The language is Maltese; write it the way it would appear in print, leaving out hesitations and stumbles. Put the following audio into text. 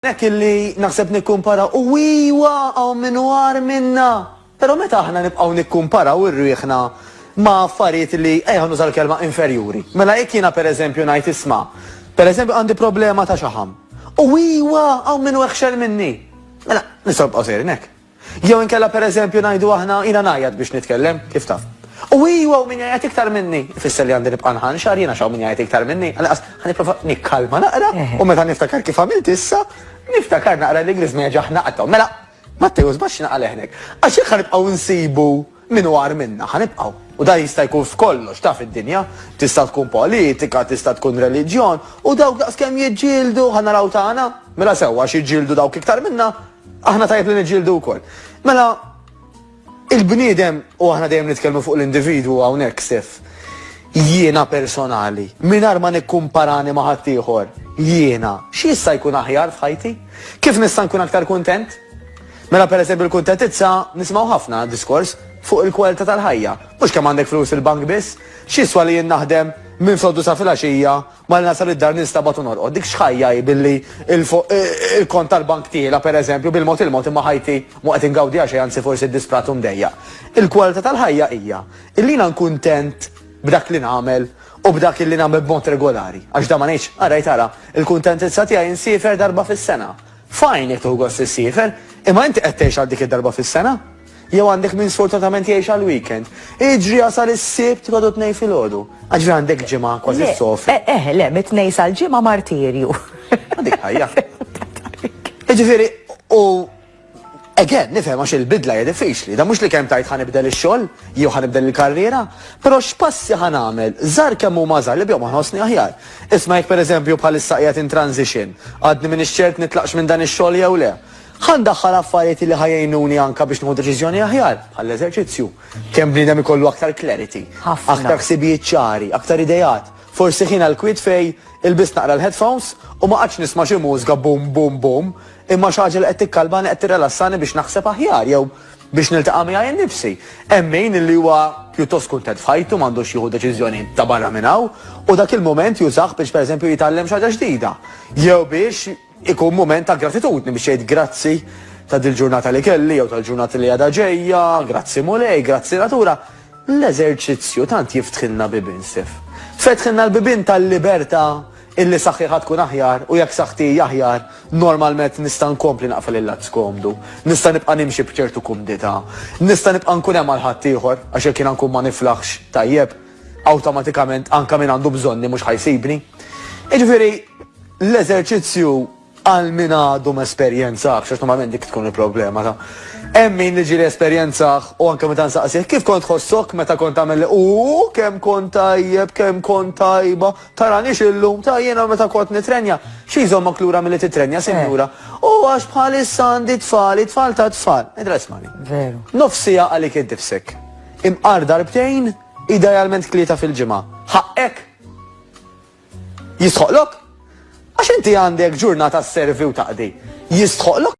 Nek illi naħseb nikkumpara u iwa għaw minn war minna. Pero meta aħna nibqaw nikkumparaw irrieħna ma' affarijiet li ejħu nużal kelma inferjuri. Mela jekk jiena pereżempju ngħid isma', pereżempju għandi problema ta' xaħam. U iwa għaw minn weħxel minni. Mela nistgħu nibqgħu sejrin hekk. Jew inkella pereżempju ngħidu aħna jiena ngħajjad biex nitkellem, kif taf. U iwa u min jgħid iktar minni. Ifisser li għandi nibqa' nħanxar jiena xaw min jgħid iktar minni. Ħaniprofa nikkalma naqra u meta niftakar kif għamilt issa, niftakar naqra l-Ingliż ma jaġaħ naqtaw. Mela, Matteo żbax naqal eħnek. Għax jekk ħanibqgħu nsibu min war minna, ħanibqgħu. U da jista' jkun f'kollox taf id-dinja, tista' tkun politika, tista' tkun reliġjon, u dawk daqskemm jiġġieldu ħanaraw tagħna. Mela sewwa xi jġieldu dawk iktar minna, aħna tajjeb li niġġieldu wkoll. Mela il-bniedem u aħna dejjem nitkellmu fuq l-individwu hawnhekk sef. Jiena personali, mingħajr ma nikkumparani ma' ħadd ieħor, jiena x'jista' jkun aħjar f'ħajti? Kif nista' nkun aktar kuntent? Mela pereżempju l-kuntentizza nisimgħu ħafna diskors fuq il-kwalità tal-ħajja. Mhux kemm għandek flus il-bank biss, x'iswa li jien naħdem minn soddu sa filgħaxija ma nasal id-dar nistabad u norqod. Dik x'ħajja billi il-kont tal-bank tiela pereżempju bil-mod imma ħajti mu qed ingawdiha xejn anzi forsi d-dispratu mdejjaq. Il-kwalità tal-ħajja hija illi jiena kuntent b'dak li nagħmel u b'dak li nagħmel b'mod regolari. Għax da ma ngħidx, araj tara, il-kuntentizza tiegħi insifer darba fis-sena. Fajn jekk tuħu gost issifer, imma inti qed tgħix għal dik id-darba fis-sena? Jew għandek min sfortunatament jgħix għal weekend. Iġri jasal is-sibt għadu tnej filgħodu. Għax għandek ġimgħa kważi sofri. Le, mit-tnej sal-ġimgħa martirju. Dik ħajja. Jiġifieri u again, nifhem għax il-bidla hija diffiċli, da mhux li kemm tajt ħanibdel ix-xogħol, jew ħanibdel il-karriera, però x'passi ħanagħmel, żgħar kemm huma żgħar li bjom ħossni aħjar. Isma' jekk pereżempju bħalissa qiegħed in transition, għadni minn ix-ċert nitlaqx minn dan ix-xogħol jew le. Ħandaħħal affarijiet li ħajjejnuni anke biex nieħu deċiżjoni aħjar bħall-eżerċizzju. Kemm bniedem ikollu aktar clarity, aktar ħsibijiet ċari, aktar idejat. Forsi ħin għal-kwit fej il-bis naqra l-headphones u ma qatx nisma' xi mużika bum bum bum, imma xi ħaġa li qed tikkalbani qed tirrelassani biex naħseb aħjar jew biex niltaqa' miegħi nnifsi. Hemm min li huwa pjuttost kuntent f'ħajtu m'għandux jieħu deċiżjoni ta' barra minn hawn u dak il-mument jużah biex pereżempju jitgħallem xi ħaġa ġdida. Jew biex ikun mument ta' gratitudni biex jgħid grazzi ta' dil-ġurnata li kelli jew tal-ġurnata li għadha ġejja, grazzi mulej, grazzi natura. L-eżerċizzju tant jiftħilna bibin sif. Fetħilna l-bibin tal-libertà illi saħħiħa tkun aħjar u jekk saħħti aħjar, normalment nista' nkompli naqfel il-lat skomdu, nista' nibqa' nimxi b'ċertu kumdità, nista' nibqa' nkun hemm għal ħadd ieħor għax jekk jiena nkun ma niflaħx tajjeb, awtomatikament anke min għandu bżonni mhux ħajsibni. Jiġifieri l-eżerċizzju għal min għadhom esperjenza, xax normalment dik tkun il-problema ta' hemm min li ġieli esperjenzaħ u anke meta nsaqsih kif kont tħossok meta kont tagħmel kemm kont tajjeb, kemm kont tajba, taranix illum ta' jiena meta kont nitrenja. Xi jżommok lura milli titrenja sinjura. U għax bħalissa għandi tfal ta' tfal. Idresmani. Veru. Nofsija għalik id-difsek. Imqar darbtejn, idealment tlieta fil-ġimgħa. Ħaqek? Jistħoqlok? Għax inti għandek ġurnata s-servi u taqdi. Jistħoqlok?